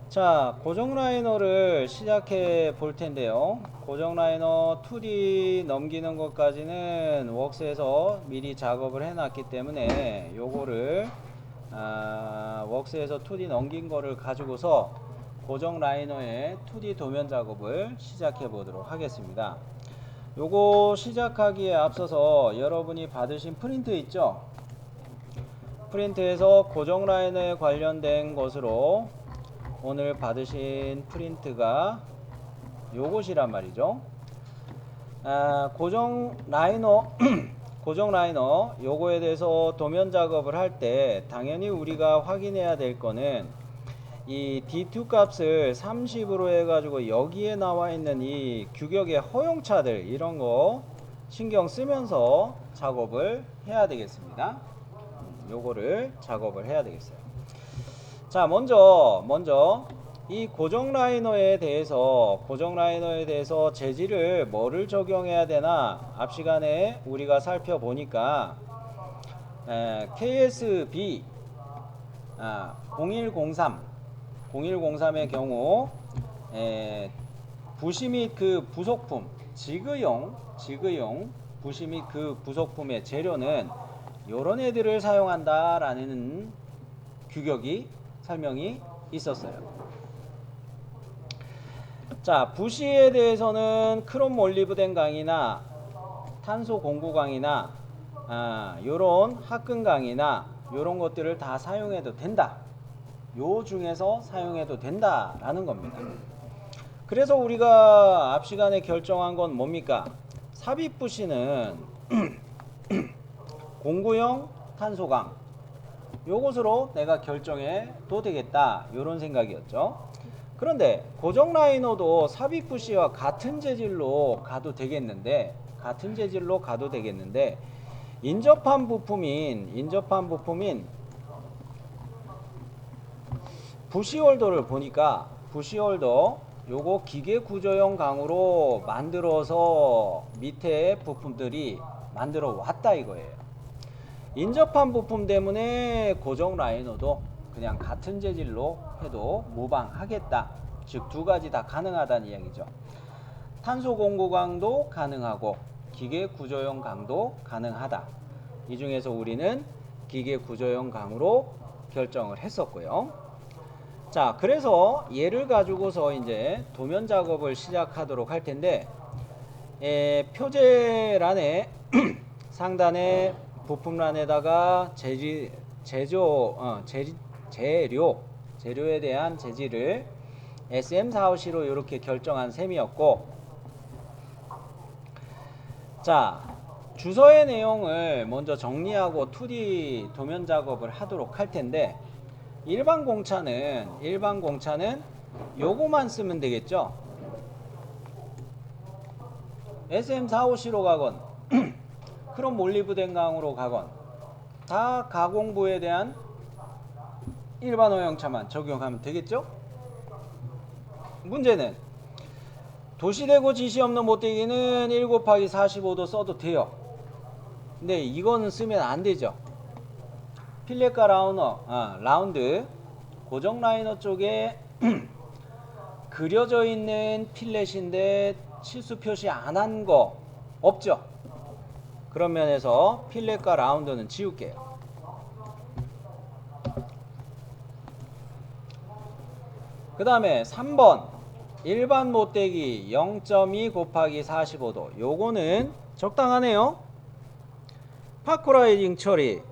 자, 고정 라이너를 시작해 볼 텐데요. 고정 라이너 2D 넘기는 것까지는 웍스에서 미리 작업을 해 놨기 때문에 요거를 웍스에서 2D 넘긴 거를 가지고서 고정 라이너의 2D 도면 작업을 시작해 보도록 하겠습니다. 요거 시작하기에 앞서서 여러분이 받으신 프린트 있죠? 프린트에서 고정 라이너에 관련된 것으로 오늘 받으신 프린트가 요것이란 말이죠. 고정 라이너 고정 라이너 요거에 대해서 도면 작업을 할 때 당연히 우리가 확인해야 될 거는 이 D2 값을 30으로 해가지고 여기에 나와 있는 이 규격의 허용차들 이런 거 신경 쓰면서 작업을 해야 되겠습니다. 요거를 작업을 해야 되겠어요. 자, 먼저 이 고정 라이너에 대해서 재질을 뭐를 적용해야 되나 앞 시간에 우리가 살펴보니까 KSB 0103의 경우 부시 및 그 부속품 지그용 부시 및 그 부속품의 재료는 요런 애들을 사용한다 라는 규격이 설명이 있었어요. 자, 부시에 대해서는 크롬 올리브된 강이나 탄소 공구강이나 요런 합금 강이나 요런 것들을 다 사용해도 된다. 요 중에서 사용해도 된다라는 겁니다. 그래서 우리가 앞 시간에 결정한 건 뭡니까? 삽입 부시는 공구형 탄소강 요것으로 내가 결정해도 되겠다 요런 생각이었죠. 그런데 고정 라이너도 삽입 부시와 같은 재질로 가도 되겠는데 인접한 부품인 부시홀더를 보니까 부시홀더 요거 기계 구조형 강으로 만들어서 밑에 부품들이 만들어 왔다 이거예요. 인접한 부품 때문에 고정 라이너도 그냥 같은 재질로 해도 무방하겠다. 즉 두 가지 다 가능하다는 이야기죠. 탄소 공구강도 가능하고 기계 구조형 강도 가능하다. 이 중에서 우리는 기계 구조형 강으로 결정을 했었고요. 자, 그래서 얘를 가지고서 이제 도면 작업을 시작하도록 할 텐데 표제란에 상단에 부품란에다가 재료에 대한 재질을 SM454로 이렇게 결정한 셈이었고, 자, 주서의 내용을 먼저 정리하고 2D 도면 작업을 하도록 할 텐데 일반 공차는 요거만 쓰면 되겠죠. SM454로 가건 크롬 올리브된 강으로 가건 다 가공부에 대한 일반 허용차만 적용하면 되겠죠. 문제는 도시되고 지시 없는 못되기는 1 곱하기 45도 써도 돼요. 근데 이거는 쓰면 안 되죠. 필렛과 라운드 고정 라이너 쪽에 그려져 있는 필렛인데 치수 표시 안 한 거 없죠. 그런 면에서 필렛과 라운드는 지울게요. 그 다음에 3번 일반 못되기 0.2 곱하기 45도 요거는 적당하네요. 파쿠라이징 처리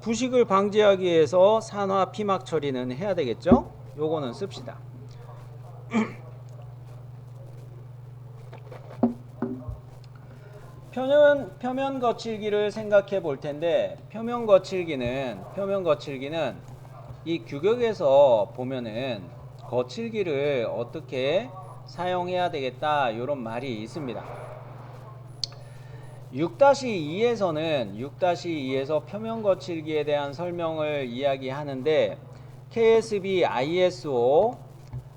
부식을 방지하기 위해서 산화 피막 처리는 해야 되겠죠. 요거는 씁시다. 표면 거칠기를 생각해 볼 텐데 표면 거칠기는 이 규격에서 보면은 거칠기를 어떻게 사용해야 되겠다 요런 말이 있습니다. 6-2에서 표면 거칠기에 대한 설명을 이야기하는데 KSB ISO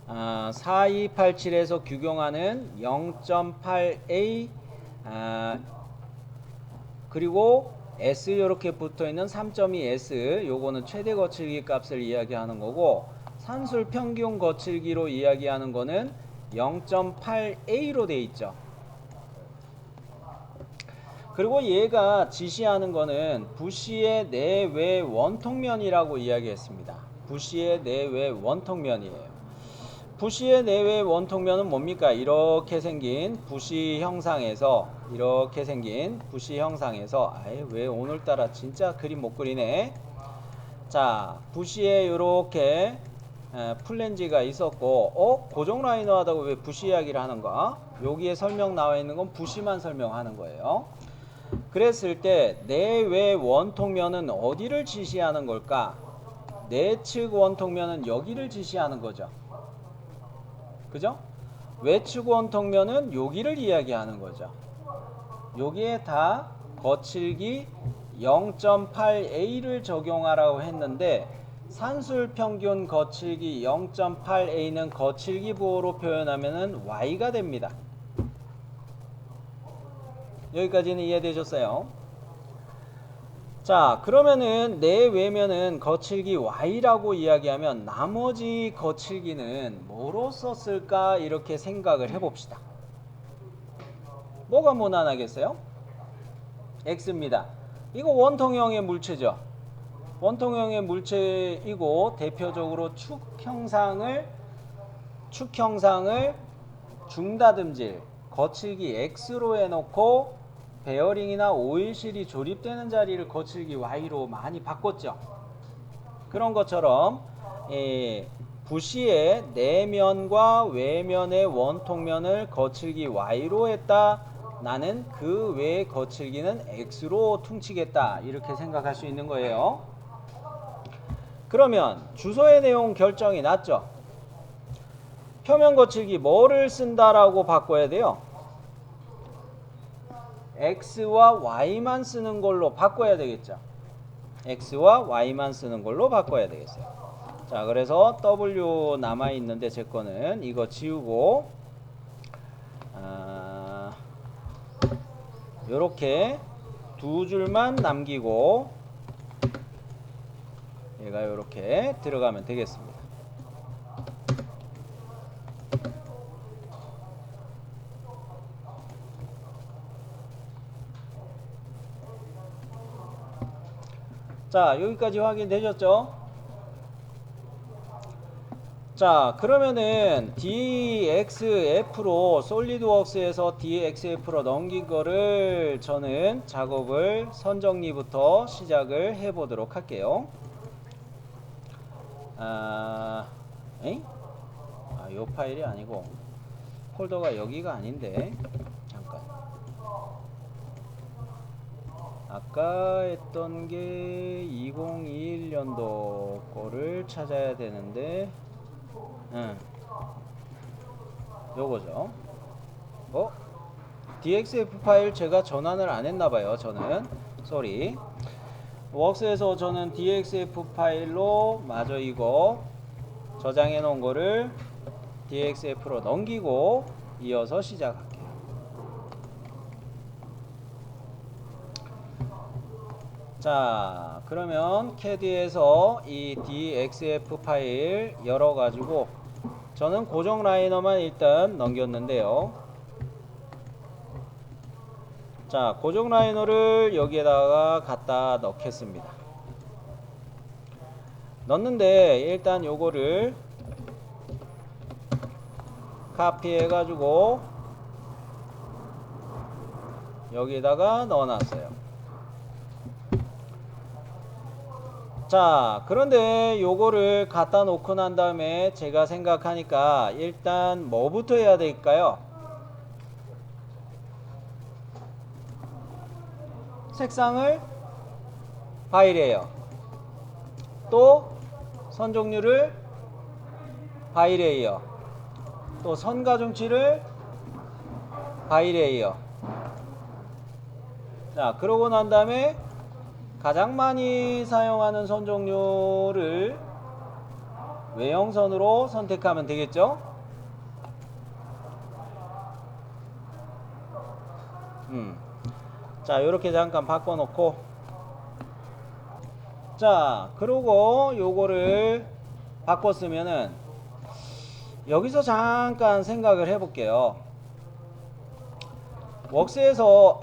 4287에서 규정하는 0.8A 그리고 S 이렇게 붙어있는 3.2S 요거는 최대 거칠기 값을 이야기하는 거고 산술 평균 거칠기로 이야기하는 거는 0.8A로 돼 있죠. 그리고 얘가 지시하는 거는 부시의 내외 원통면이라고 이야기했습니다. 부시의 내외 원통면이에요. 부시의 내외 원통면은 뭡니까? 이렇게 생긴 부시 형상에서 아이 왜 오늘따라 진짜 그림 못 그리네. 자, 부시에 이렇게 플랜지가 있었고 고정 라이너 하다가 왜 부시 이야기를 하는가? 여기에 설명 나와 있는 건 부시만 설명하는 거예요. 그랬을 때 내외 원통면은 어디를 지시하는 걸까? 내측 원통면은 여기를 지시하는 거죠. 그죠? 외측 원통면은 여기를 이야기하는 거죠. 여기에 다 거칠기 0.8A를 적용하라고 했는데 산술 평균 거칠기 0.8A는 거칠기 부호로 표현하면은 Y가 됩니다. 여기까지는 이해되셨어요? 자, 그러면은 내외면은 거칠기 Y라고 이야기하면 나머지 거칠기는 뭐로 썼을까 이렇게 생각을 해봅시다. 뭐가 무난하겠어요? X입니다. 이거 원통형의 물체죠. 원통형의 물체이고 대표적으로 축 형상을 중다듬질 거칠기 X로 해놓고 베어링이나 오일실이 조립되는 자리를 거칠기 Y로 많이 바꿨죠. 그런 것처럼 부시의 내면과 외면의 원통면을 거칠기 Y로 했다. 나는 그 외의 거칠기는 X로 퉁치겠다. 이렇게 생각할 수 있는 거예요. 그러면 주소의 내용 결정이 났죠. 표면 거칠기 뭐를 쓴다라고 바꿔야 돼요? X와 Y만 쓰는 걸로 바꿔야 되겠죠. X와 Y만 쓰는 걸로 바꿔야 되겠어요. 자, 그래서 W 남아있는데 제 거는 이거 지우고 요렇게 두 줄만 남기고 얘가 요렇게 들어가면 되겠습니다. 자, 여기까지 확인되셨죠? 자, 그러면은 DXF로 솔리드웍스에서 DXF로 넘긴 거를 저는 작업을 선정리부터 시작을 해 보도록 할게요. 요 파일이 아니고 폴더가 여기가 아닌데 잠깐. 아까 했던 게 2021년도 거를 찾아야 되는데 요거죠. DXF 파일 제가 전환을 안 했나봐요. 저는 쏘리. 웍스에서 저는 DXF 파일로 마저 이거 저장해 놓은 거를 DXF로 넘기고 이어서 시작할게요. 자, 그러면 CAD에서 이 DXF 파일 열어가지고 저는 고정 라이너만 일단 넘겼는데요. 자, 고정 라이너를 여기에다가 갖다 넣겠습니다. 넣는데 일단 요거를 카피해 가지고 여기에다가 넣어놨어요. 자, 그런데 요거를 갖다 놓고 난 다음에 제가 생각하니까 일단 뭐부터 해야 될까요? 색상을 바이레이어, 또 선 종류를 바이레이어, 또 선 가중치를 바이레이어. 자, 그러고 난 다음에 가장 많이 사용하는 선 종류를 외형선으로 선택하면 되겠죠? 자, 요렇게 잠깐 바꿔놓고 자, 그러고 요거를 바꿨으면은 여기서 잠깐 생각을 해볼게요. 웍스에서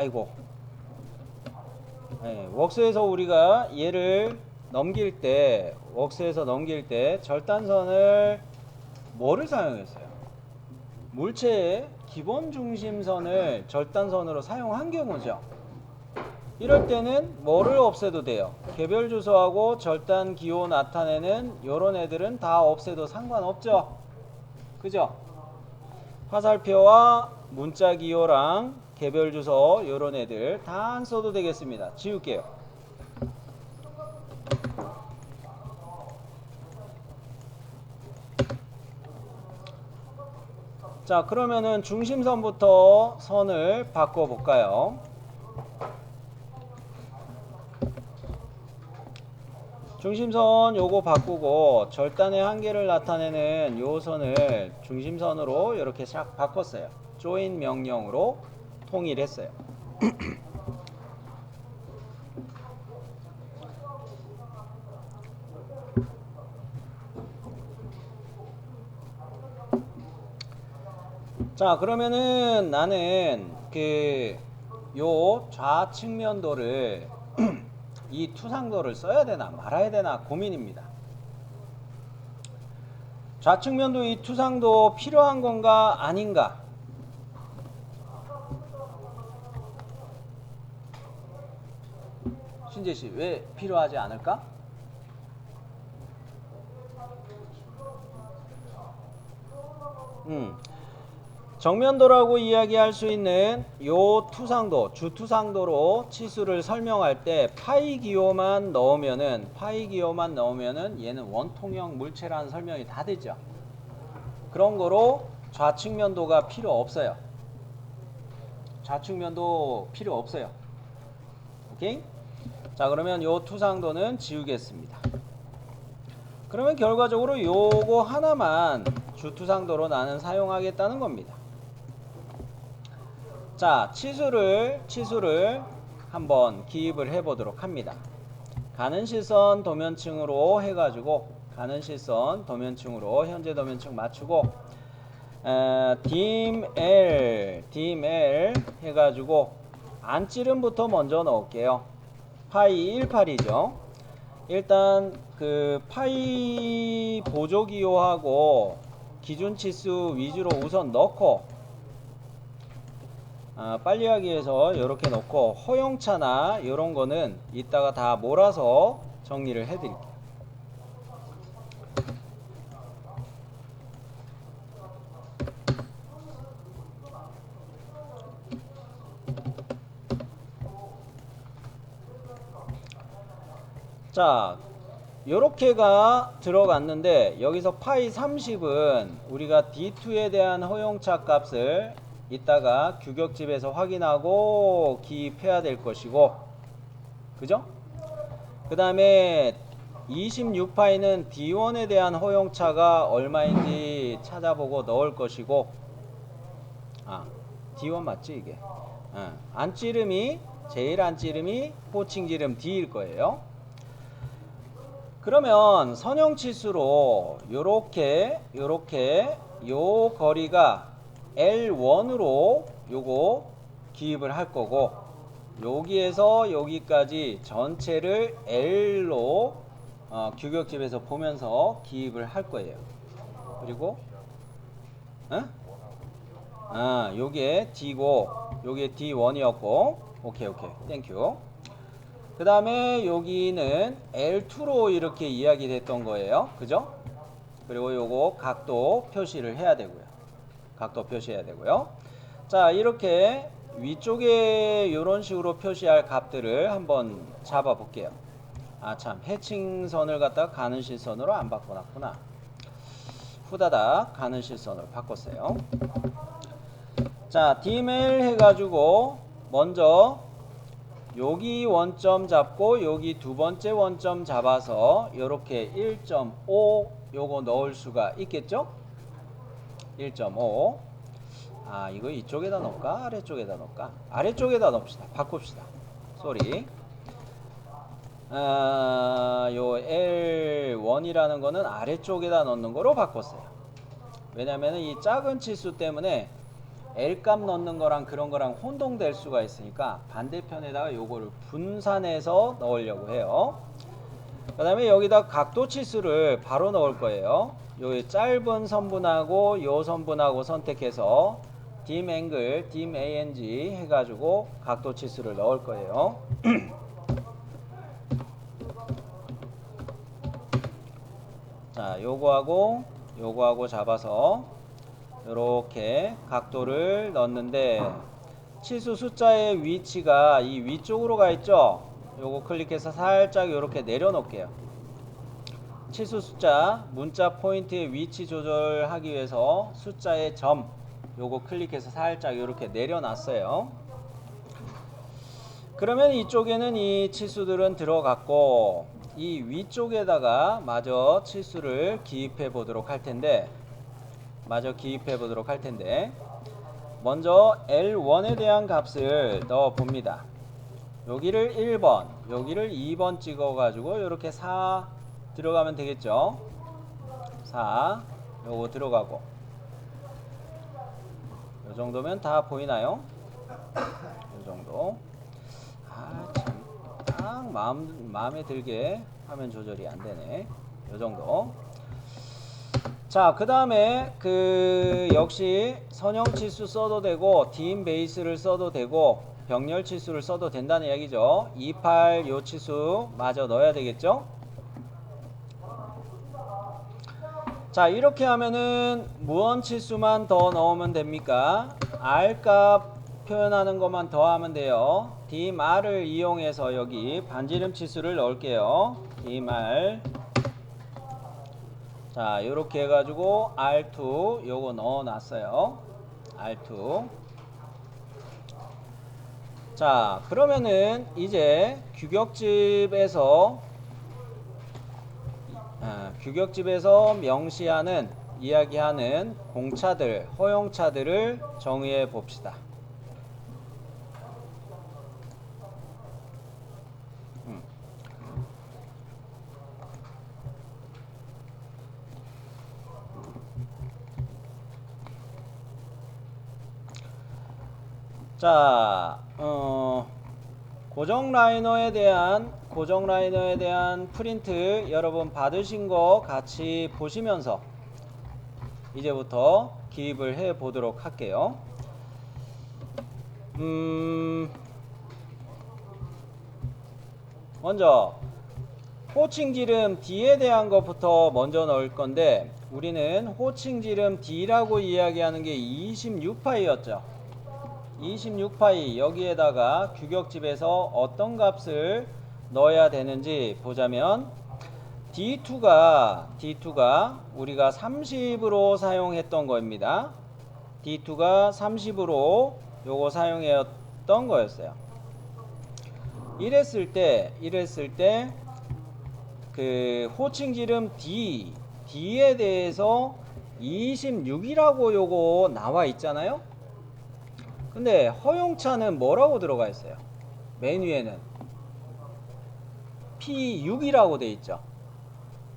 웍스에서 우리가 얘를 넘길 때 웍스에서 넘길 때 절단선을 뭐를 사용했어요? 물체의 기본 중심선을 절단선으로 사용한 경우죠. 이럴 때는 뭐를 없애도 돼요? 개별 주소하고 절단 기호 나타내는 요런 애들은 다 없애도 상관없죠. 그죠? 화살표와 문자 기호랑 개별 주소 요런 애들 다 안 써도 되겠습니다. 지울게요. 자, 그러면은 중심선부터 선을 바꿔 볼까요? 중심선 요거 바꾸고 절단의 한계를 나타내는 요 선을 중심선으로 이렇게 싹 바꿨어요. 조인 명령으로 통일했어요. 자, 그러면은 나는 요 좌측면도를 이 투상도를 써야 되나 말아야 되나 고민입니다. 좌측면도 이 투상도 필요한 건가 아닌가? 신재씨, 왜 필요하지 않을까? 정면도라고 이야기할 수 있는 요 투상도, 주투상도로 치수를 설명할 때 파이 기호만 넣으면은 얘는 원통형 물체라는 설명이 다 되죠. 그런 거로 좌측면도가 필요 없어요. 좌측면도 필요 없어요. 오케이? 자, 그러면 요 투상도는 지우겠습니다. 그러면 결과적으로 요거 하나만 주투상도로 나는 사용하겠다는 겁니다. 자, 치수를 한번 기입을 해 보도록 합니다. 가는 시선 도면층으로 해가지고 현재 도면층 맞추고 dim L 해가지고 안찌름부터 먼저 넣을게요. 파이 18이죠. 일단 그 파이 보조기호하고 기준치수 위주로 우선 넣고 빨리 하기 위해서 이렇게 넣고 허용차나 이런 거는 이따가 다 몰아서 정리를 해 드릴게요. 자, 요렇게가 들어갔는데 여기서 파이 30은 우리가 D2에 대한 허용차 값을 이따가 규격집에서 확인하고 기입해야 될 것이고, 그죠? 그 다음에 26파이는 D1에 대한 허용차가 얼마인지 찾아보고 넣을 것이고, D1 맞지 이게? 안찌름이 제일 안찌름이 호칭지름 D일 거예요. 그러면 선형치수로 요렇게 요 거리가 L1으로 요거 기입을 할 거고, 여기에서 여기까지 전체를 L로 규격집에서 보면서 기입을 할 거예요. 그리고 요게 D고 요게 D1이었고, 오케이 땡큐. 그 다음에 여기는 L2로 이렇게 이야기 됐던 거예요. 그죠? 그리고 요거 각도 표시를 해야 되고요. 자, 이렇게 위쪽에 이런 식으로 표시할 값들을 한번 잡아 볼게요. 참, 해칭선을 갖다가 가는 실선으로 안 바꿔놨구나. 후다닥 가는 실선으로 바꿨어요. 자, DML 해가지고 먼저 여기 원점 잡고 여기 두 번째 원점 잡아서 이렇게 1.5 요거 넣을 수가 있겠죠? 1.5. 이거 이쪽에다 넣을까? 아래쪽에다 넣을까? 아래쪽에다 넣읍시다. 바꿉시다. 쏘리. 요 L1이라는 거는 아래쪽에다 넣는 거로 바꿨어요. 왜냐면 이 작은 치수 때문에 L값 넣는 거랑 그런 거랑 혼동될 수가 있으니까 반대편에다가 요거를 분산해서 넣으려고 해요. 그 다음에 여기다 각도 치수를 바로 넣을 거예요. 요 짧은 선분하고 요 선분하고 선택해서 dim angle, dim ang 해가지고 각도 치수를 넣을 거예요. 자, 요거하고 잡아서 이렇게 각도를 넣는데 치수 숫자의 위치가 이 위쪽으로 가 있죠. 요거 클릭해서 살짝 이렇게 내려놓을게요. 치수 숫자 문자 포인트의 위치 조절하기 위해서 숫자의 점 요거 클릭해서 살짝 이렇게 내려놨어요. 그러면 이쪽에는 이 치수들은 들어갔고 이 위쪽에다가 마저 치수를 기입해 보도록 할 텐데 먼저 L1에 대한 값을 넣어 봅니다. 여기를 1번, 여기를 2번 찍어 가지고 이렇게 4 들어가면 되겠죠. 4 요거 들어가고 요 정도면 다 보이나요? 요 정도. 참 딱 마음에 들게 화면 조절이 안 되네. 요 정도. 자, 그 다음에 역시 선형 치수 써도 되고 dim 베이스를 써도 되고 병렬 치수를 써도 된다는 이야기죠. 28 요 치수 마저 넣어야 되겠죠. 자, 이렇게 하면은 무언 치수만 더 넣으면 됩니까? R 값 표현하는 것만 더 하면 돼요. dim R을 이용해서 여기 반지름 치수를 넣을게요. dim R. 자, 요렇게 해가지고 R2 요거 넣어놨어요. R2. 자, 그러면은 이제 규격집에서 명시하는 이야기하는 공차들, 허용차들을 정의해 봅시다. 자, 고정 라이너에 대한 프린트 여러분 받으신 거 같이 보시면서 이제부터 기입을 해 보도록 할게요. 먼저 호칭 지름 D에 대한 것부터 먼저 넣을 건데 우리는 호칭 지름 D라고 이야기하는 게 26파이였죠. 26파이 여기에다가 규격집에서 어떤 값을 넣어야 되는지 보자면 D2가 우리가 30으로 사용했던 겁니다. D2가 30으로 요거 사용했던 거였어요. 이랬을 때 호칭 지름 D에 대해서 26이라고 요거 나와 있잖아요. 근데 허용차는 뭐라고 들어가 있어요? 메뉴에는 P6이라고 돼 있죠.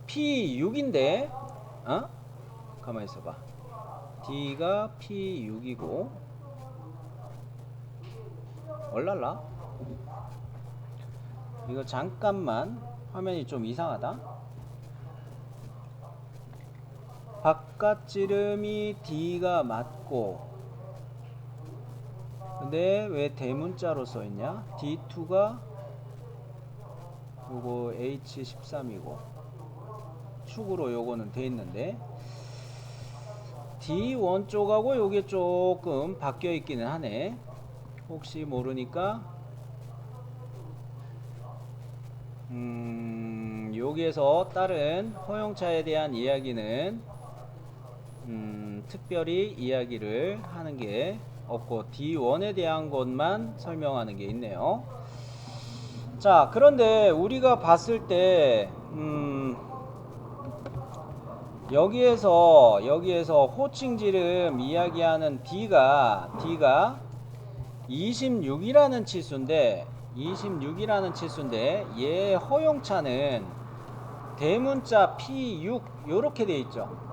P6인데 가만히 있어봐. D가 P6이고 얼랄라? 이거 잠깐만 화면이 좀 이상하다. 바깥 지름이 D가 맞고 근데 왜 대문자로 써있냐? D2가 요거 H13이고 축으로 요거는 돼 있는데 D1 쪽하고 요게 조금 바뀌어 있기는 하네. 혹시 모르니까 여기에서 다른 허용차에 대한 이야기는 특별히 이야기를 하는 게 없고 D1에 대한 것만 설명하는 게 있네요. 자, 그런데 우리가 봤을 때 여기에서 호칭 지름 이야기하는 D가 26이라는 치수인데 26이라는 치수인데 얘 허용차는 대문자 P6 요렇게 돼 있죠.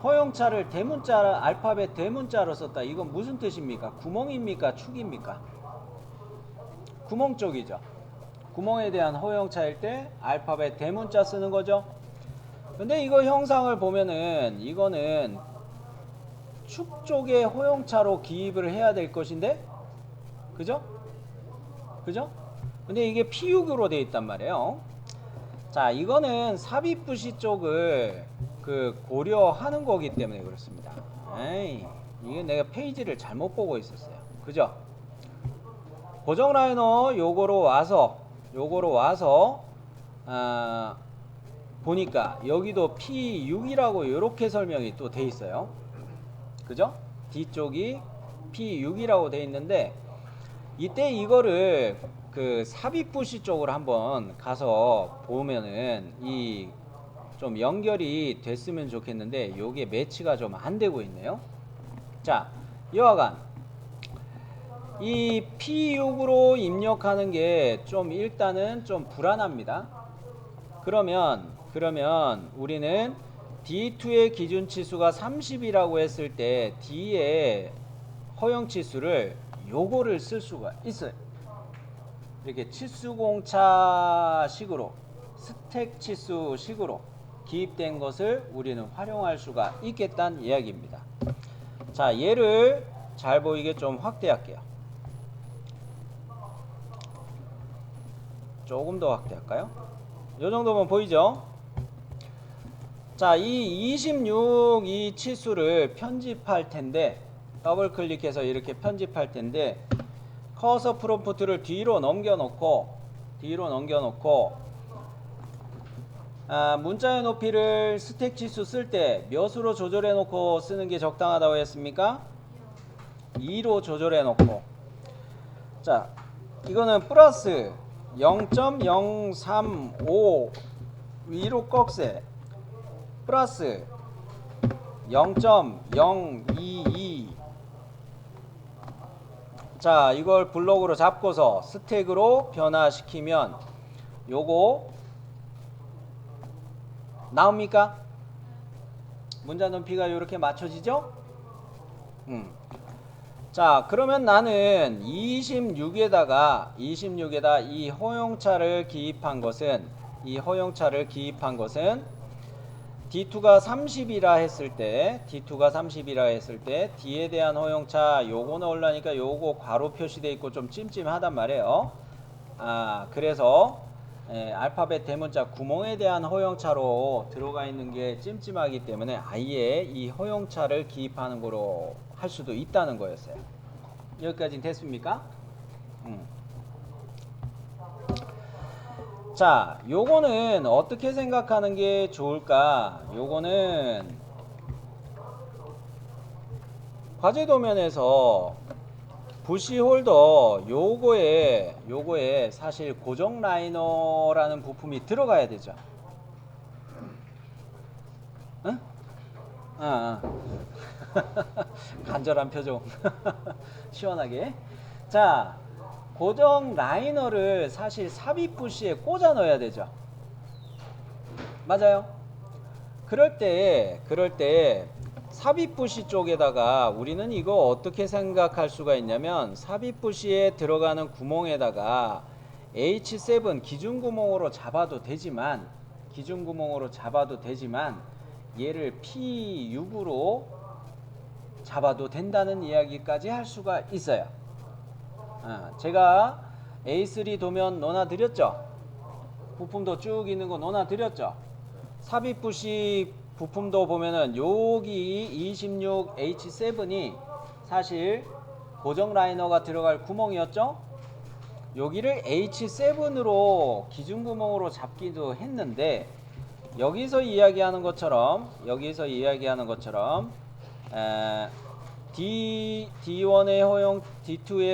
허용차를 대문자 알파벳 대문자로 썼다. 이건 무슨 뜻입니까? 구멍입니까? 축입니까? 구멍 쪽이죠. 구멍에 대한 허용차일 때 알파벳 대문자 쓰는 거죠. 근데 이거 형상을 보면은 이거는 축 쪽에 허용차로 기입을 해야 될 것인데, 그죠? 그죠? 근데 이게 P6으로 되어 있단 말이에요. 자, 이거는 삽입부시 쪽을 고려하는 거기 때문에 그렇습니다. 에이, 이게 내가 페이지를 잘못 보고 있었어요. 그죠? 고정 라이너 요거로 와서 보니까 여기도 P6이라고 이렇게 설명이 또 돼 있어요. 그죠? 뒤쪽이 P6이라고 돼 있는데, 이때 이거를 삽입부시 쪽으로 한번 가서 보면은 이 좀 연결이 됐으면 좋겠는데 요게 매치가 좀 안 되고 있네요. 자, 여하간 이 P6으로 입력하는 게 좀 일단은 좀 불안합니다. 그러면 우리는 D2의 기준 치수가 30이라고 했을 때 D의 허용 치수를 요거를 쓸 수가 있어요. 이렇게 치수공차 식으로 스택 치수 식으로 기입된 것을 우리는 활용할 수가 있겠다는 이야기입니다. 자, 얘를 잘 보이게 좀 확대할게요. 조금 더 확대할까요? 이 정도면 보이죠? 자, 이 26 이 치수를 편집할 텐데, 더블 클릭해서 이렇게 편집할 텐데, 커서 프롬프트를 뒤로 넘겨놓고 문자의 높이를 스택 치수 쓸 때 몇으로 조절해 놓고 쓰는 게 적당하다고 했습니까? 2로 조절해 놓고, 자, 이거는 플러스 0.035 위로 꺽쇠 플러스 0.022. 자, 이걸 블록으로 잡고서 스택으로 변화시키면 요거 나옵니까? 문자 높이가 이렇게 맞춰지죠? 자, 그러면 나는 26에다가 이 허용차를 기입한 것은 D2가 30이라 했을 때 D에 대한 허용차 요거 넣으려니까 요거 괄호 표시되어 있고 좀 찜찜하단 말이에요. 그래서 알파벳 대문자 구멍에 대한 허용차로 들어가 있는 게 찜찜하기 때문에 아예 이 허용차를 기입하는 거로 할 수도 있다는 거였어요. 여기까지는 됐습니까? 자, 요거는 어떻게 생각하는 게 좋을까? 요거는 과제 도면에서 부시 홀더 요거에 사실 고정 라이너라는 부품이 들어가야 되죠. 응? 간절한 표정. 시원하게. 자, 고정 라이너를 사실 삽입 부시에 꽂아 넣어야 되죠. 맞아요? 그럴 때 삽입 부시 쪽에다가 우리는 이거 어떻게 생각할 수가 있냐면, 삽입 부시에 들어가는 구멍에다가 H7 기준 구멍으로 잡아도 되지만 얘를 P6으로 잡아도 된다는 이야기까지 할 수가 있어요. 제가 A3 도면 논하드렸죠? 부품도 쭉 있는 거 논하드렸죠? 삽입 부시 부품도 보면은 여기 26H7이 사실 고정 라이너가 들어갈 구멍이었죠? 여기를 H7으로 기준 구멍으로 잡기도 했는데, 여기서 이야기하는 것처럼 D2의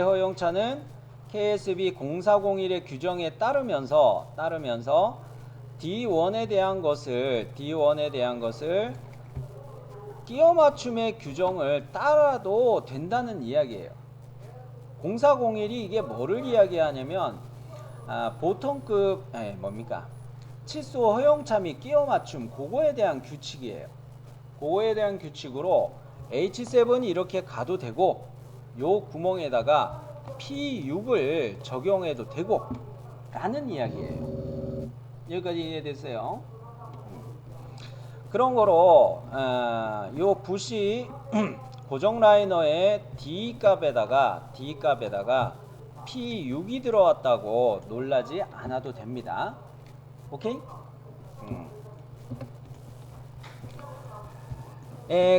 허용차는 KSB 0401의 규정에 따르면서 D1에 대한 것을 끼워 맞춤의 규정을 따라도 된다는 이야기예요. 0401이 이게 뭐를 이야기하냐면 보통급 뭡니까? 치수 허용차 및 끼워 맞춤 그거에 대한 규칙이에요. 그거에 대한 규칙으로 H7이 이렇게 가도 되고 요 구멍에다가 P6을 적용해도 되고 라는 이야기예요. 여기까지 이해됐어요? 그런 거로 요 붓이 고정 라이너의 D 값에다가 P6이 들어왔다고 놀라지 않아도 됩니다. 오케이?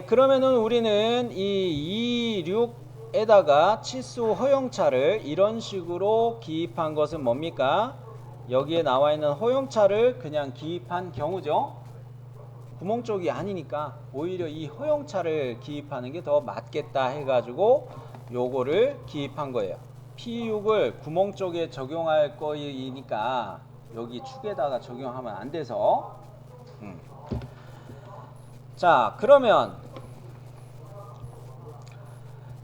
그러면은 우리는 이 26에다가 치수 허용차를 이런 식으로 기입한 것은 뭡니까? 여기에 나와 있는 허용차를 그냥 기입한 경우죠. 구멍 쪽이 아니니까 오히려 이 허용차를 기입하는 게 더 맞겠다 해가지고 요거를 기입한 거예요. P6을 구멍 쪽에 적용할 거이니까 여기 축에다가 적용하면 안 돼서 자, 그러면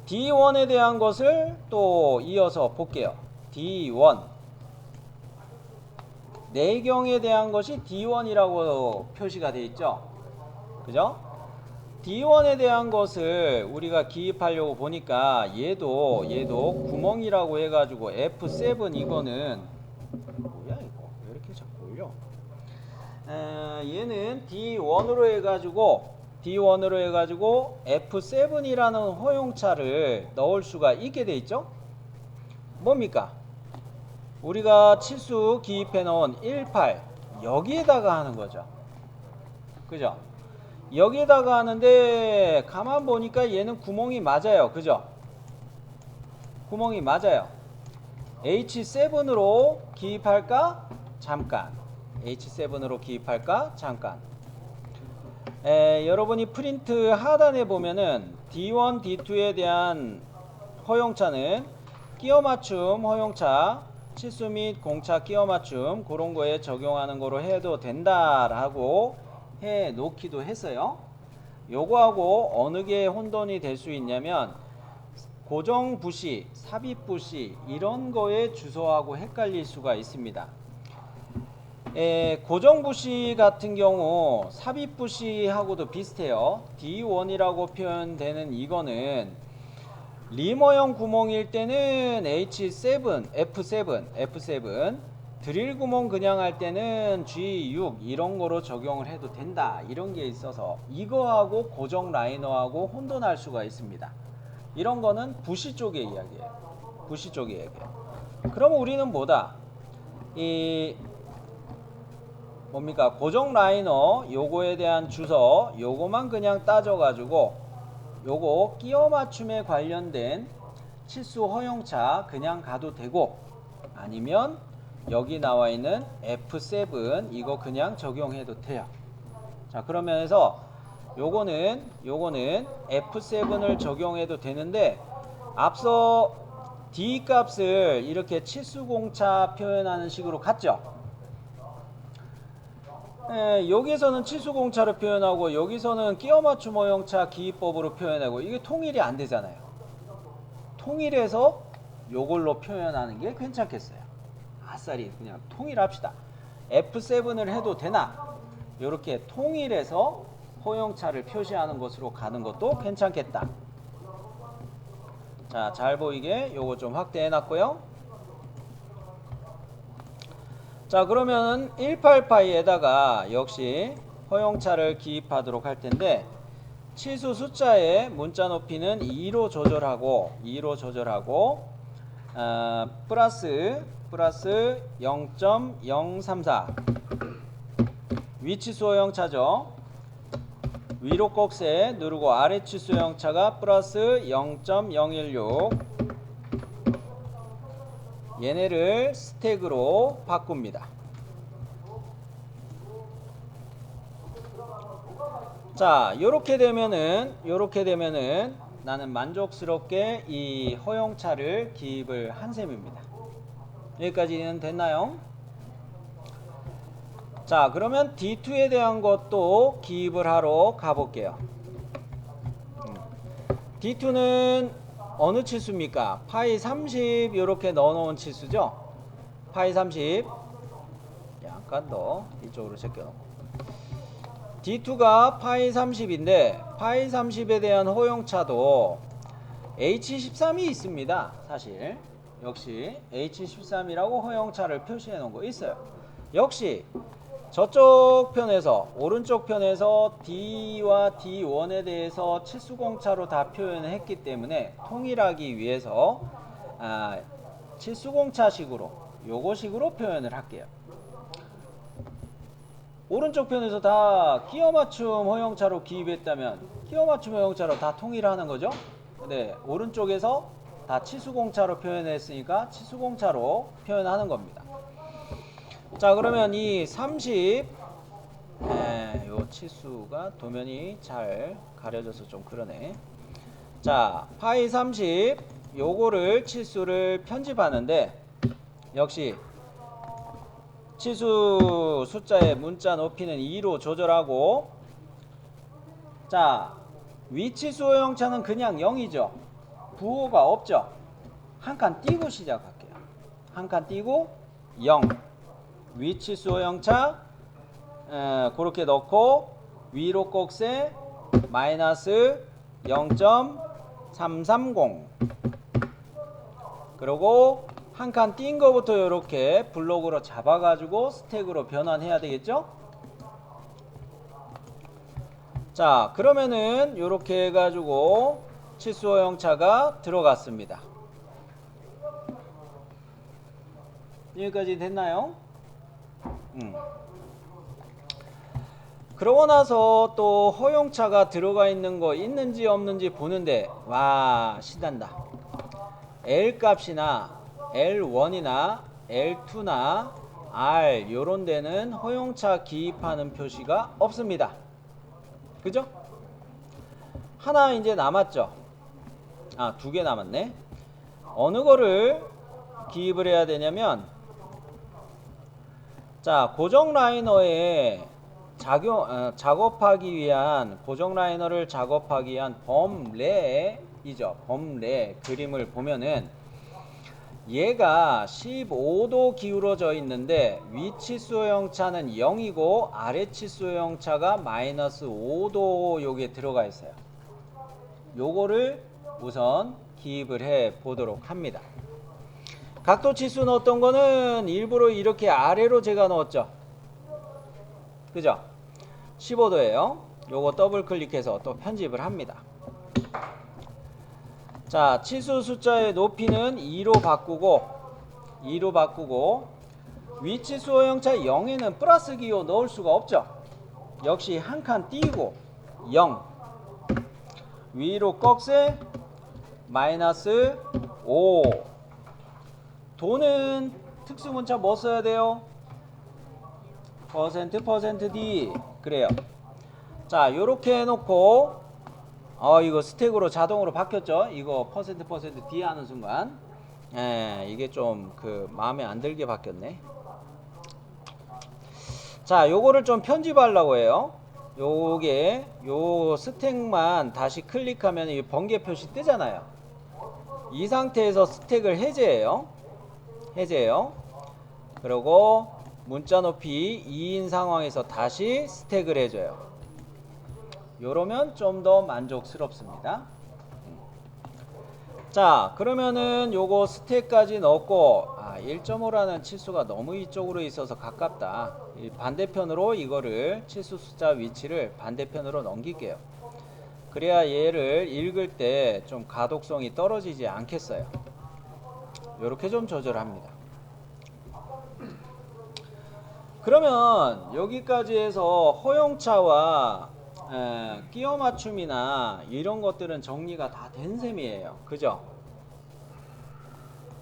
D1에 대한 것을 또 이어서 볼게요. D1 내경에 대한 것이 D1이라고 표시가 되어 있죠. 그죠? D1에 대한 것을 우리가 기입하려고 보니까 얘도 구멍이라고 해가지고 F7 이거는 뭐야 이거 왜 이렇게 자꾸 올려? 얘는 D1으로 해가지고 F7이라는 허용차를 넣을 수가 있게 돼 있죠. 뭡니까? 우리가 치수 기입해 놓은 18 여기에다가 하는 거죠. 그죠? 여기에다가 하는데 가만 보니까 얘는 구멍이 맞아요. 그죠? 구멍이 맞아요. H7으로 기입할까? 잠깐. H7으로 기입할까? 잠깐. 여러분이 프린트 하단에 보면은 D1, D2에 대한 허용차는 끼워 맞춤 허용차, 치수 및 공차 끼워 맞춤 그런 거에 적용하는 거로 해도 된다라고 해 놓기도 했어요. 요거하고 어느 게 혼돈이 될 수 있냐면 고정 붓이, 삽입 붓이 이런 거에 주소하고 헷갈릴 수가 있습니다. 고정 붓이 같은 경우 삽입 붓이하고도 비슷해요. D1이라고 표현되는 이거는 리머형 구멍일 때는 H7, F7 드릴 구멍 그냥 할 때는 G6 이런 거로 적용을 해도 된다 이런 게 있어서 이거하고 고정 라이너하고 혼돈할 수가 있습니다. 이런 거는 부시 쪽의 이야기예요. 부시 쪽의 이야기예요. 그럼 우리는 뭐다? 이 뭡니까? 고정 라이너 요거에 대한 주소 요거만 그냥 따져가지고 요거 끼워 맞춤에 관련된 치수 허용차 그냥 가도 되고 아니면 여기 나와 있는 F7 이거 그냥 적용해도 돼요. 자, 그러면 해서 요거는 F7을 적용해도 되는데 앞서 D 값을 이렇게 치수 공차 표현하는 식으로 갔죠. 여기서는 치수 공차로 표현하고 여기서는 끼워 맞춤 허용차 기입법으로 표현하고 이게 통일이 안 되잖아요. 통일해서 요걸로 표현하는 게 괜찮겠어요. 아싸리 그냥 통일합시다. F7을 해도 되나? 이렇게 통일해서 허용차를 표시하는 것으로 가는 것도 괜찮겠다. 자, 잘 보이게 요거 좀 확대해 놨고요. 자, 그러면 18파이에다가 역시 허용차를 기입하도록 할 텐데 치수 숫자의 문자 높이는 2로 조절하고 플러스 0.034 위치수 허용차죠. 위로 꼭세 누르고 아래 치수 허용차가 플러스 0.016 얘네를 스택으로 바꿉니다. 자, 요렇게 되면은 나는 만족스럽게 이 허용차를 기입을 한 셈입니다. 여기까지는 됐나요? 자, 그러면 D2에 대한 것도 기입을 하러 가볼게요. D2는 어느 치수입니까? 파이 30 이렇게 넣어놓은 치수죠. 파이 30 약간 더 이쪽으로 제껴놓고 D2가 파이 30인데 파이 30에 대한 허용차도 H13이 있습니다. 사실 역시 H13이라고 허용차를 표시해 놓은 거 있어요. 역시 저쪽 편에서 오른쪽 편에서 D와 D1에 대해서 치수공차로 다 표현을 했기 때문에 통일하기 위해서 치수공차식으로 요거식으로 표현을 할게요. 오른쪽 편에서 다 끼어맞춤 허용차로 기입했다면 끼어맞춤 허용차로 다 통일하는 거죠. 근데 오른쪽에서 다 치수공차로 표현했으니까 치수공차로 표현하는 겁니다. 자, 그러면 이 30, 요 치수가 도면이 잘 가려져서 좀 그러네. 자, 파이 30 요거를 치수를 편집하는데 역시 치수 숫자의 문자 높이는 2로 조절하고, 자, 위치수 허용차는 그냥 0이죠. 부호가 없죠. 한 칸 띄고 시작할게요. 한 칸 띄고 0. 위치수 허용차 그렇게 넣고 위로 꼭세 마이너스 0.330. 그리고 한 칸 띈 거부터 이렇게 블록으로 잡아가지고 스택으로 변환해야 되겠죠? 자, 그러면은 이렇게 해가지고 치수 허용차가 들어갔습니다. 여기까지 됐나요? 그러고 나서 또 허용차가 들어가 있는 거 있는지 없는지 보는데 와 신난다. L 값이나 L1이나 L2나 R 요런 데는 허용차 기입하는 표시가 없습니다. 그죠? 하나 이제 남았죠. 두 개 남았네. 어느 거를 기입을 해야 되냐면, 자, 고정 라이너에 작업하기 위한 고정 라이너를 작업하기 위한 범례이죠. 범례 그림을 보면은 얘가 15도 기울어져 있는데 위치수 허용차는 0이고 아래치수 허용차가 마이너스 5도 요게 들어가 있어요. 요거를 우선 기입을 해 보도록 합니다. 각도치수 넣었던 거는 일부러 이렇게 아래로 제가 넣었죠. 그죠? 15도예요. 요거 더블 클릭해서 또 편집을 합니다. 자, 치수 숫자의 높이는 2로 바꾸고 위치수 허용차 0에는 플러스 기호 넣을 수가 없죠. 역시 한 칸 띄고 0 위로 꺽쇠 마이너스 5. 도는 특수문자 뭐 써야 돼요? %D 그래요. 자, 요렇게 해놓고 이거 스택으로 자동으로 바뀌었죠. 이거 %D 하는 순간 이게 좀 마음에 안 들게 바뀌었네. 자, 요거를 좀 편집하려고 해요. 요 스택만 다시 클릭하면 이 번개 표시 뜨잖아요. 이 상태에서 스택을 해제해요. 그리고 문자 높이 2인 상황에서 다시 스택을 해줘요. 요러면 좀 더 만족스럽습니다. 자, 그러면은 요거 스택까지 넣고 1.5라는 치수가 너무 이쪽으로 있어서 가깝다. 반대편으로 이거를 치수 숫자 위치를 반대편으로 넘길게요. 그래야 얘를 읽을 때 좀 가독성이 떨어지지 않겠어요. 요렇게 좀 조절합니다. 그러면 여기까지 해서 허용차와 끼워 맞춤이나 이런 것들은 정리가 다 된 셈이에요. 그죠?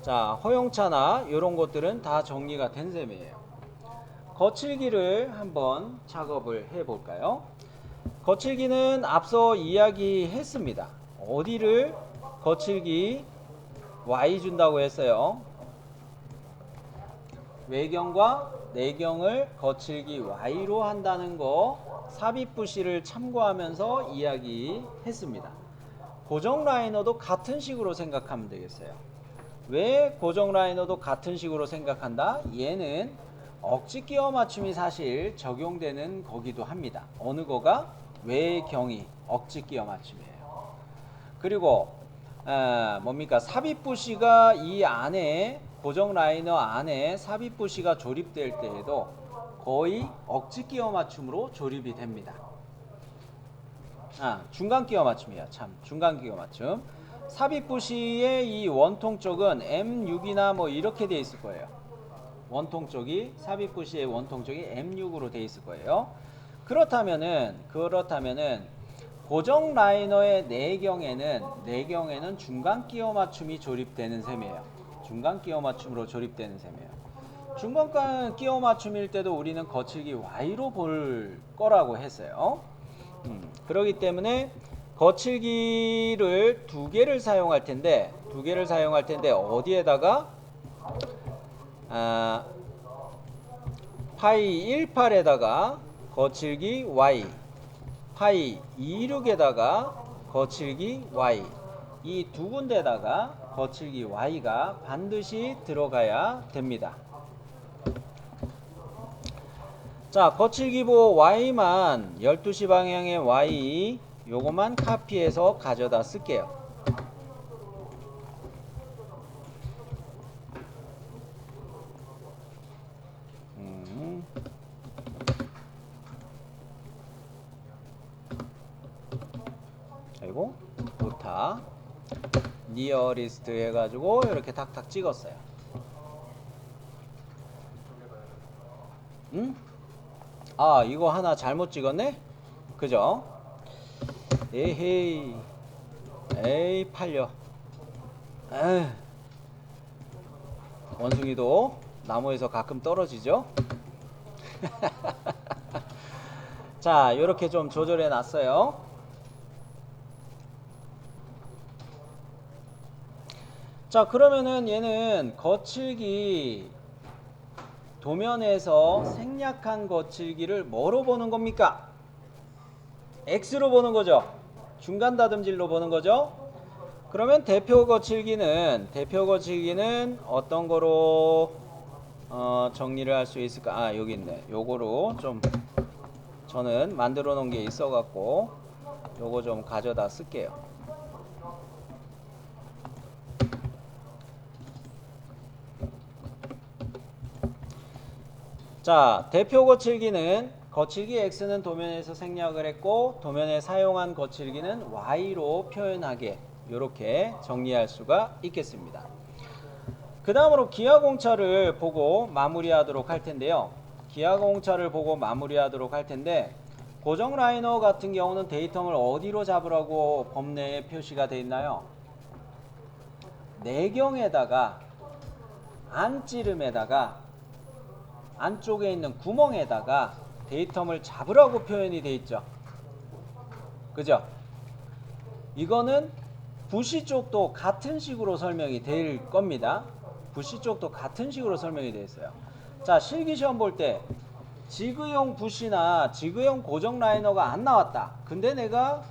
자, 허용차나 이런 것들은 다 정리가 된 셈이에요. 거칠기를 한번 작업을 해 볼까요? 거칠기는 앞서 이야기했습니다. 어디를 거칠기 Y 준다고 했어요. 외경과 내경을 거칠기 Y로 한다는 거 삽입부시를 참고하면서 이야기했습니다. 고정 라이너도 같은 식으로 생각하면 되겠어요. 왜 고정 라이너도 같은 식으로 생각한다? 얘는 억지 끼워 맞춤이 사실 적용되는 거기도 합니다. 어느 거가? 외경이 억지 끼워 맞춤이에요. 그리고 뭡니까? 삽입 부시가 이 안에 고정 라이너 안에 삽입 부시가 조립될 때에도 거의 억지 끼워 맞춤으로 조립이 됩니다. 중간 끼워 맞춤이에요. 참, 중간 끼워 맞춤. 삽입 부시의 이 원통 쪽은 M6이나 뭐 이렇게 돼 있을 거예요. 원통 쪽이 삽입 부시의 원통 쪽이 M6으로 돼 있을 거예요. 그렇다면은 고정 라이너의 내경에는 중간 끼워 맞춤이 조립되는 셈이에요. 중간 끼워 맞춤으로 조립되는 셈이에요. 중간 끼워 맞춤일 때도 우리는 거칠기 Y로 볼 거라고 했어요. 그렇기 때문에 거칠기를 두 개를 사용할 텐데 어디에다가 파이 18에다가 거칠기 Y, 파이 26에다가 거칠기 Y, 이 두 군데다가 거칠기 Y가 반드시 들어가야 됩니다. 자, 거칠기보 Y만 12시 방향의 Y 요거만 카피해서 가져다 쓸게요. 그리고 오타 니어리스트 해가지고 이렇게 탁탁 찍었어요. 이거 하나 잘못 찍었네? 그죠? 에헤이, 에이 팔려. 원숭이도 나무에서 가끔 떨어지죠? 자, 요렇게 좀 조절해 놨어요. 자, 그러면은 얘는 거칠기 도면에서 생략한 거칠기를 뭐로 보는 겁니까? X로 보는 거죠. 중간 다듬질로 보는 거죠. 그러면 대표 거칠기는 어떤 거로 정리를 할 수 있을까? 여기 있네. 요거로 좀 저는 만들어 놓은 게 있어 갖고 요거 좀 가져다 쓸게요. 자, 대표 거칠기는 거칠기 X는 도면에서 생략을 했고 도면에 사용한 거칠기는 Y로 표현하게 이렇게 정리할 수가 있겠습니다. 그 다음으로 기하공차를 보고 마무리하도록 할 텐데요. 고정 라이너 같은 경우는 데이텀을 어디로 잡으라고 법내에 표시가 되어 있나요? 내경에다가 안찌름에다가 안쪽에 있는 구멍에다가 데이텀을 잡으라고 표현이 되어 있죠. 그죠? 이거는 부시 쪽도 같은 식으로 설명이 될 겁니다. 부시 쪽도 같은 식으로 설명이 되어 있어요. 자, 실기시험 볼 때 지그용 부시나 지그용 고정 라이너가 안 나왔다. 근데 내가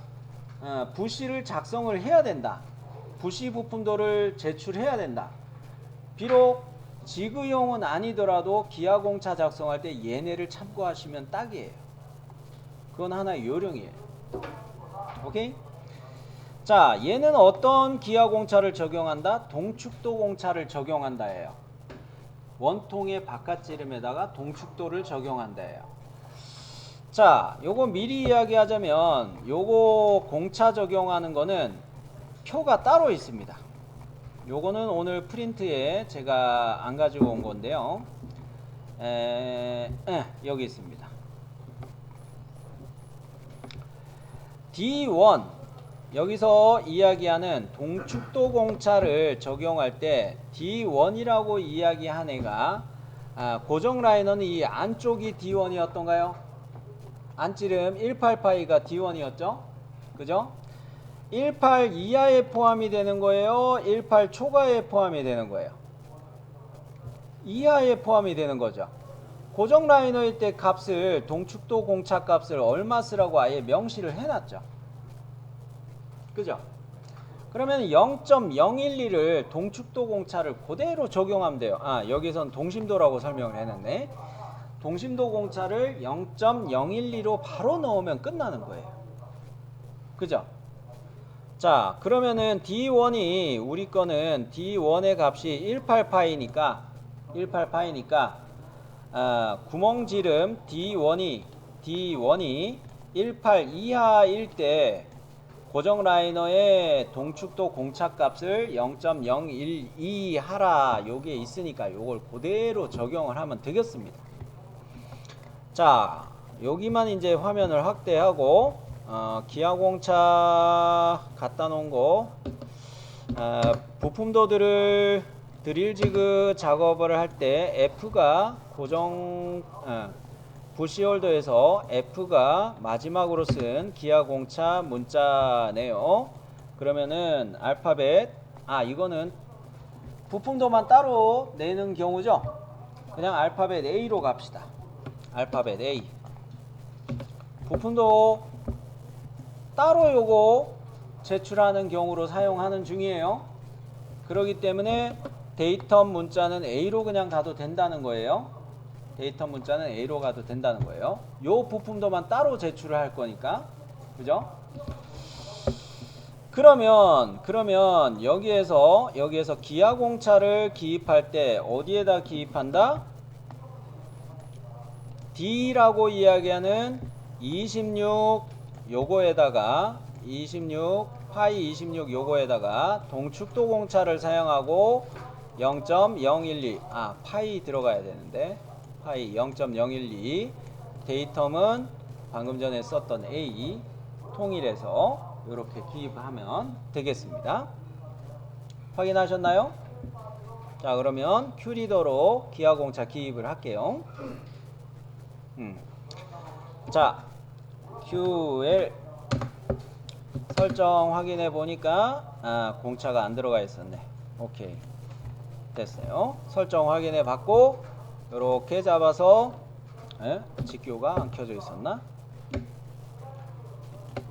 부시를 작성을 해야 된다. 부시 부품도를 제출해야 된다. 비록 지그용은 아니더라도 기하공차 작성할 때 얘네를 참고하시면 딱이에요. 그건 하나의 요령이에요. 오케이? 자, 얘는 어떤 기하공차를 적용한다? 동축도 공차를 적용한다예요. 원통의 바깥지름에다가 동축도를 적용한다예요. 자, 요거 미리 이야기하자면 요거 공차 적용하는 거는 표가 따로 있습니다. 요거는 오늘 프린트에 제가 안 가지고 온 건데요. 여기 있습니다. D1 여기서 이야기하는 동축도 공차를 적용할 때 D1이라고 이야기한 애가 고정 라이너는 이 안쪽이 D1이었던가요? 안찌름 18파이가 D1이었죠? 그죠? 18 이하에 포함이 되는 거예요? 18 초과에 포함이 되는 거예요? 이하에 포함이 되는 거죠. 고정 라이너일 때 값을 동축도 공차 값을 얼마 쓰라고 아예 명시를 해놨죠. 그죠? 그러면 0.012를 동축도 공차를 그대로 적용하면 돼요. 아, 여기선 동심도라고 설명을 해놨네. 동심도 공차를 0.012로 바로 넣으면 끝나는 거예요. 그죠? 자, 그러면은 D1이 우리 거는 D1의 값이 18파이니까 구멍지름 D1이 18 이하일 때 고정 라이너의 동축도 공차값을 0.012 하라. 요게 있으니까 요걸 그대로 적용을 하면 되겠습니다. 자, 여기만 이제 화면을 확대하고 기하공차 갖다 놓은 거 부품도들을 드릴 지그 작업을 할 때 F가 고정 부시홀더에서 F가 마지막으로 쓴 기하공차 문자네요. 그러면은 알파벳 이거는 부품도만 따로 내는 경우죠. 그냥 알파벳 A로 갑시다. 알파벳 A. 부품도 따로 요거 제출하는 경우로 사용하는 중이에요. 그렇기 때문에 데이터 문자는 A로 그냥 가도 된다는 거예요. 데이터 문자는 A로 가도 된다는 거예요. 요 부품도만 따로 제출을 할 거니까. 그죠? 그러면 여기에서 기하공차를 기입할 때 어디에다 기입한다? D라고 이야기하는 26 요거에다가 26파이 26 요거에다가 동축도 공차를 사용하고 0.012 파이 들어가야 되는데 파이 0.012 데이텀은 방금 전에 썼던 A 통일해서 이렇게 기입하면 되겠습니다. 확인하셨나요? 자, 그러면 큐리더로 기하공차 기입을 할게요. 자, QL 설정 확인해 보니까 공차가 안 들어가 있었네. 오케이, 됐어요. 설정 확인해 봤고 이렇게 잡아서 직교가 안 켜져 있었나?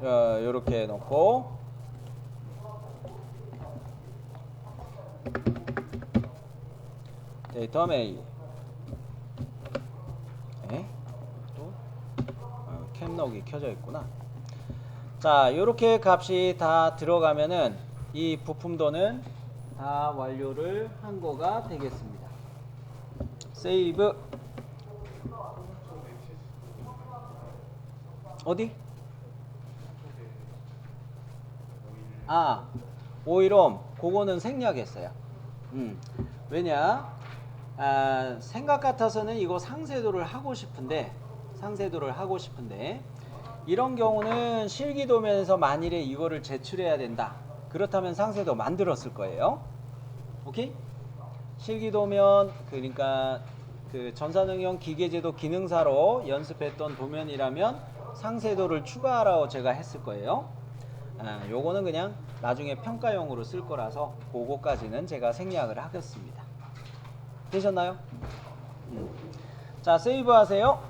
이렇게 놓고 데이터 A 또 캠록이 켜져 있구나. 자, 이렇게 값이 다 들어가면은 이 부품도는 다 완료를 한 거가 되겠습니다. 세이브. 어디? 오일옴 그거는 생략했어요. 왜냐? 생각 같아서는 이거 상쇄도를 하고 싶은데 이런 경우는 실기도면에서 만일에 이거를 제출해야 된다. 그렇다면 상쇄도 만들었을 거예요. 오케이? 실기도면 그러니까 그 전산응용 기계제도 기능사로 연습했던 도면이라면 상쇄도를 추가하라고 제가 했을 거예요. 요거는 그냥 나중에 평가용으로 쓸 거라서 그거까지는 제가 생략을 하겠습니다. 되셨나요? 자, 세이브 하세요.